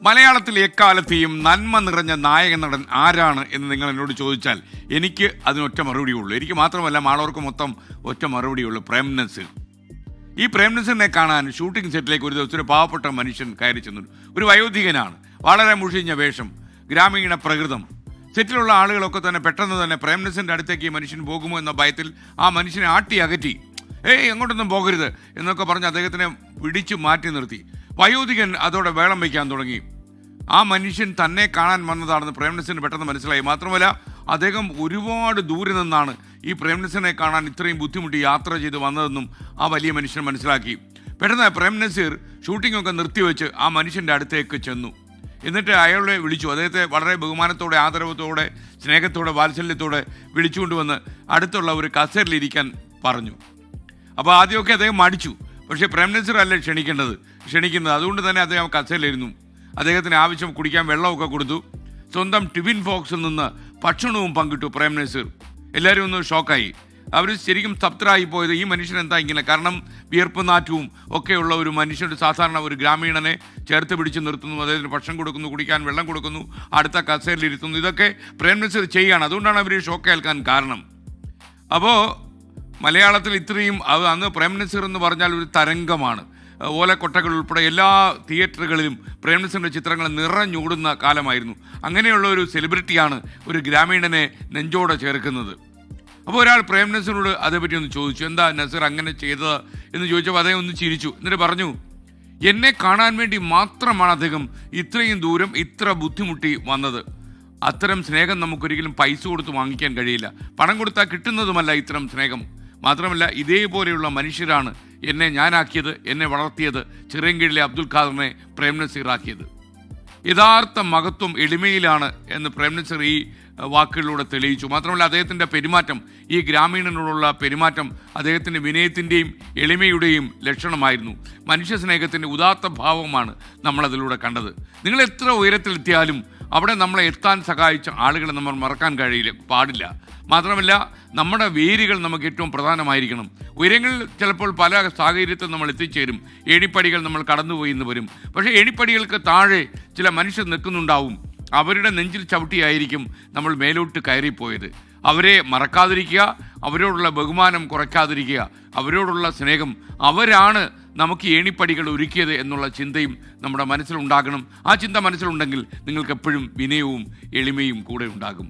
മലയാളത്തിൽ എക്കാലത്തെയും നന്മ നിറഞ്ഞ നായക നടൻ ആരാണ് എന്ന് നിങ്ങൾ എന്നോട് ചോദിച്ചാൽ എനിക്ക് അതിനൊറ്റ മറുപടിയുള്ളൂ. എനിക്ക് മാത്രമല്ല, മാളവർക്ക് മൊത്തം ഒറ്റ മറുപടിയുള്ളൂ: പ്രേം നസീർ. ഈ പ്രേം നസീറിനെ കാണാൻ ഷൂട്ടിംഗ് സെറ്റിലേക്ക് ഒരു ദിവസം ഒരു പാവപ്പെട്ട മനുഷ്യൻ കയറി ചെന്നു. ഒരു വയോധികനാണ്, വളരെ മുഷിഞ്ഞ വേഷം, ഗ്രാമീണ പ്രകൃതം. സെറ്റിലുള്ള ആളുകളൊക്കെ തന്നെ പെട്ടെന്ന് തന്നെ പ്രേം നസീറിൻ്റെ അടുത്തേക്ക് ഈ മനുഷ്യൻ പോകുമോ എന്ന ഭയത്തിൽ ആ മനുഷ്യനെ ആട്ടി അകറ്റി. എങ്ങോട്ടൊന്നും പോകരുത് എന്നൊക്കെ പറഞ്ഞ് അദ്ദേഹത്തിനെ പിടിച്ചു മാറ്റി നിർത്തി. വയോധികൻ അതോടെ വേളം വയ്ക്കാൻ തുടങ്ങി. ആ മനുഷ്യൻ തന്നെ കാണാൻ വന്നതാണെന്ന് പ്രേം നസീറിന് പെട്ടെന്ന് മനസ്സിലായി. മാത്രമല്ല, അദ്ദേഹം ഒരുപാട് ദൂരെ നിന്നാണ് ഈ പ്രേം നസീറിനെ കാണാൻ ഇത്രയും ബുദ്ധിമുട്ടി യാത്ര ചെയ്ത് വന്നതെന്നും ആ വലിയ മനുഷ്യൻ മനസ്സിലാക്കി. പെട്ടെന്ന് പ്രേം നസീർ ഷൂട്ടിങ്ങൊക്കെ നിർത്തിവെച്ച് ആ മനുഷ്യൻ്റെ അടുത്തേക്ക് ചെന്നു. എന്നിട്ട് അയാളെ വിളിച്ചു. അദ്ദേഹത്തെ വളരെ ബഹുമാനത്തോടെ, ആദരവത്തോടെ, സ്നേഹത്തോടെ, വാത്സല്യത്തോടെ വിളിച്ചുകൊണ്ടുവന്ന് അടുത്തുള്ള ഒരു കസേരയിലിരിക്കാൻ പറഞ്ഞു. അപ്പോൾ ആദ്യമൊക്കെ അദ്ദേഹം മടിച്ചു. പക്ഷേ പ്രേം നസീർ അല്ലേ ക്ഷണിക്കുന്നത്. അതുകൊണ്ട് തന്നെ അദ്ദേഹം കസേരയിലിരുന്നു. അദ്ദേഹത്തിന് ആവശ്യം കുടിക്കാൻ വെള്ളമൊക്കെ കൊടുത്തു. സ്വന്തം ടിഫിൻ ബോക്സിൽ നിന്ന് ഭക്ഷണവും പങ്കിട്ടു പ്രേം നസീർ. എല്ലാവരും ഒന്ന് ഷോക്കായി. അവർ ശരിക്കും സ്തബ്ധരായി പോയത്, ഈ മനുഷ്യൻ എന്താ ഇങ്ങനെ? കാരണം വിയർപ്പ് നാറ്റവും ഒക്കെയുള്ള ഒരു മനുഷ്യൻ, സാധാരണ ഒരു ഗ്രാമീണനെ ചേർത്ത് പിടിച്ച് നിർത്തുന്നു, അദ്ദേഹത്തിന് ഭക്ഷണം കൊടുക്കുന്നു, കുടിക്കാൻ വെള്ളം കൊടുക്കുന്നു, അടുത്ത കസേരയിലിരുത്തുന്നു. ഇതൊക്കെ പ്രേം നസീർ ചെയ്യുകയാണ്. അതുകൊണ്ടാണ് അവർ ഷോക്ക് ഏൽക്കാൻ കാരണം. അപ്പോൾ മലയാളത്തിൽ ഇത്രയും അന്ന് പ്രേം നസീർ എന്ന് പറഞ്ഞാൽ ഒരു തരംഗമാണ്. ഓലക്കൊട്ടകൾ ഉൾപ്പെടെ എല്ലാ തിയേറ്ററുകളിലും പ്രേം നസീറിൻ്റെ ചിത്രങ്ങൾ നിറഞ്ഞൂടുന്ന കാലമായിരുന്നു. അങ്ങനെയുള്ള ഒരു സെലിബ്രിറ്റിയാണ് ഒരു ഗ്രാമീണനെ നെഞ്ചോടെ ചേർക്കുന്നത്. അപ്പോൾ ഒരാൾ പ്രേം നസീറിനോട് അതേപറ്റി ഒന്ന് ചോദിച്ചു, എന്താ നസീർ അങ്ങനെ ചെയ്തത് എന്ന് ചോദിച്ചപ്പോൾ അദ്ദേഹം ഒന്ന് ചിരിച്ചു. എന്നിട്ട് പറഞ്ഞു, എന്നെ കാണാൻ വേണ്ടി മാത്രമാണ് അദ്ദേഹം ഇത്രയും ദൂരം ഇത്ര ബുദ്ധിമുട്ടി വന്നത്. അത്തരം സ്നേഹം നമുക്കൊരിക്കലും പൈസ കൊടുത്ത് വാങ്ങിക്കാൻ കഴിയില്ല. പണം കൊടുത്താൽ കിട്ടുന്നതുമല്ല ഇത്തരം സ്നേഹം. മാത്രമല്ല, ഇതേപോലെയുള്ള മനുഷ്യരാണ് എന്നെ ഞാനാക്കിയത്, എന്നെ വളർത്തിയത്, ചിറയൻകീഴിലെ അബ്ദുൽ ഖാദറിനെ പ്രേം നസീർ ആക്കിയത്. യഥാർത്ഥ മഹത്വം എളിമയിലാണ് എന്ന് പ്രേം നസീർ ഈ വാക്കുകളിലൂടെ തെളിയിച്ചു. മാത്രമല്ല, അദ്ദേഹത്തിൻ്റെ പെരുമാറ്റം, ഈ ഗ്രാമീണനോടുള്ള പെരുമാറ്റം അദ്ദേഹത്തിൻ്റെ വിനയത്തിൻ്റെയും എളിമയുടെയും ലക്ഷണമായിരുന്നു. മനുഷ്യ സ്നേഹത്തിൻ്റെ ഉദാത്ത ഭാവമാണ് നമ്മളതിലൂടെ കണ്ടത്. നിങ്ങൾ എത്ര ഉയരത്തിലെത്തിയാലും അവിടെ നമ്മളെ എത്താൻ സഹായിച്ച ആളുകളെ നമ്മൾ മറക്കാൻ പാടില്ല. മാത്രമല്ല, നമ്മുടെ വേരുകൾ നമുക്ക് ഏറ്റവും പ്രധാനമായിരിക്കണം. ഉയരങ്ങളിൽ ചിലപ്പോൾ പല സാഹചര്യത്തിൽ നമ്മൾ എത്തിച്ചേരും. ഏണിപ്പടികൾ നമ്മൾ കടന്നുപോയി എന്ന് വരും. പക്ഷേ ഏണിപ്പടികൾക്ക് താഴെ ചില മനുഷ്യർ നിൽക്കുന്നുണ്ടാവും. അവരുടെ നെഞ്ചിൽ ചവിട്ടിയായിരിക്കും നമ്മൾ മേലോട്ട് കയറിപ്പോയത്. അവരെ മറക്കാതിരിക്കുക, അവരോടുള്ള ബഹുമാനം കുറയ്ക്കാതിരിക്കുക, അവരോടുള്ള സ്നേഹം, അവരാണ് നമുക്ക് ഏണിപ്പടികൾ ഒരുക്കിയത് എന്നുള്ള ചിന്തയും നമ്മുടെ മനസ്സിലുണ്ടാകണം. ആ ചിന്ത മനസ്സിലുണ്ടെങ്കിൽ നിങ്ങൾക്ക് എപ്പോഴും വിനയവും എളിമയും കൂടെ ഉണ്ടാകും.